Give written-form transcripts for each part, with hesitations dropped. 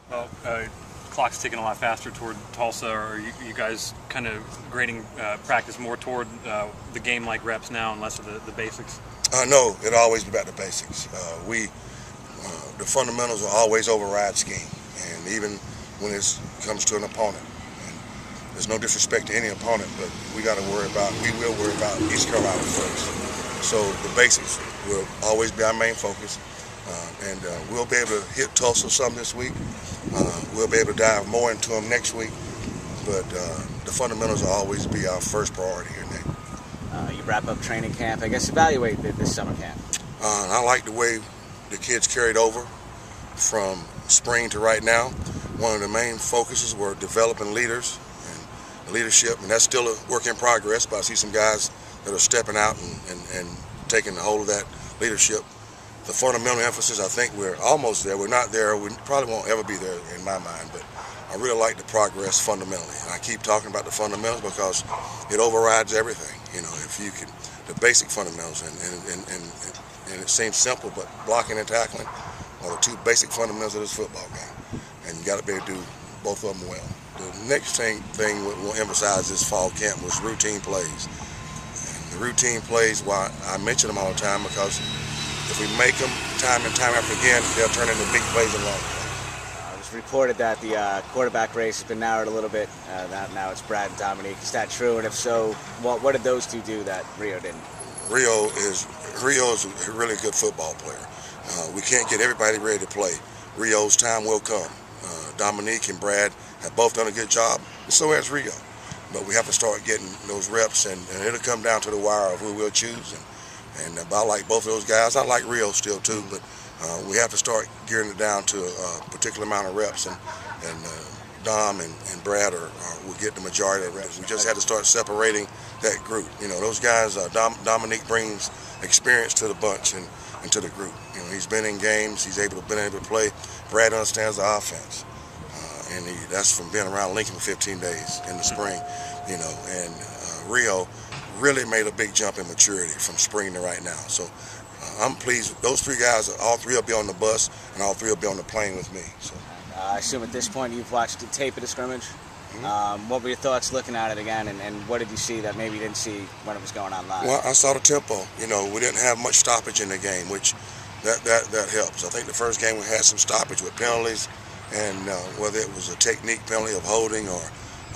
Well, clock's ticking a lot faster toward Tulsa. Are you guys kind of grading practice more toward the game-like reps now and less of the basics? No, it'll always be about the basics. The fundamentals will always override scheme, and even when it comes to an opponent. And there's no disrespect to any opponent, but we will worry about East Carolina first. So the basics will always be our main focus. And we'll be able to hit Tulsa some this week. We'll be able to dive more into them next week. But the fundamentals will always be our first priority here, Nick. You wrap up training camp. I guess evaluate this summer camp. I like the way the kids carried over from spring to right now. One of the main focuses were developing leaders and leadership, and that's still a work in progress, but I see some guys that are stepping out and taking hold of that leadership. The fundamental emphasis, I think we're almost there. We're not there. We probably won't ever be there in my mind, but I really like the progress fundamentally. And I keep talking about the fundamentals because it overrides everything. You know, if you can, the basic fundamentals, and it seems simple, but blocking and tackling are the two basic fundamentals of this football game. And you got to be able to do both of them well. The next thing we'll emphasize this fall camp was routine plays. And the routine plays, why I mention them all the time, because if we make them time and time after again, they'll turn into big plays and long plays. It was reported that the quarterback race has been narrowed a little bit. Now it's Brad and Dominique. Is that true? And if so, what did those two do that Rio didn't? Rio is a really good football player. We can't get everybody ready to play. Rio's time will come. Dominique and Brad have both done a good job, and so has Rio. But we have to start getting those reps, and it'll come down to the wire of who we'll choose. And I like both of those guys. I like Rio still too, but we have to start gearing it down to a particular amount of reps, and Dom and Brad will get the majority of the reps. We just had to start separating that group. You know, those guys. Dominique brings experience to the bunch and to the group. You know, he's been in games. He's been able to play. Brad understands the offense, and that's from being around Lincoln for 15 days in the spring. You know, and Rio really made a big jump in maturity from spring to right now. So I'm pleased. Those three guys, all three will be on the bus, and all three will be on the plane with me. So I assume at this point you've watched the tape of the scrimmage. Mm-hmm. What were your thoughts looking at it again, and what did you see that maybe you didn't see when it was going on live? Well, I saw the tempo. You know, we didn't have much stoppage in the game, which that helps. I think the first game we had some stoppage with penalties, and whether it was a technique penalty of holding or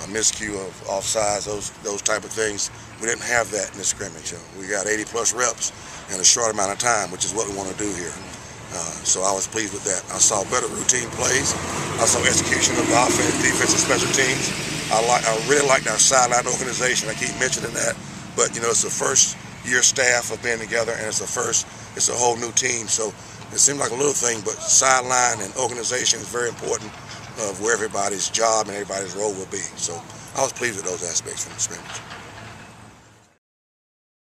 a miscue of offsides, those type of things. We didn't have that in the scrimmage. We got 80-plus reps in a short amount of time, which is what we want to do here. So I was pleased with that. I saw better routine plays. I saw execution of the offense, defense, and special teams. I really liked our sideline organization. I keep mentioning that, but you know, it's the first year staff of being together, and it's a whole new team. So it seemed like a little thing, but sideline and organization is very important of where everybody's job and everybody's role will be. So I was pleased with those aspects from the scrimmage.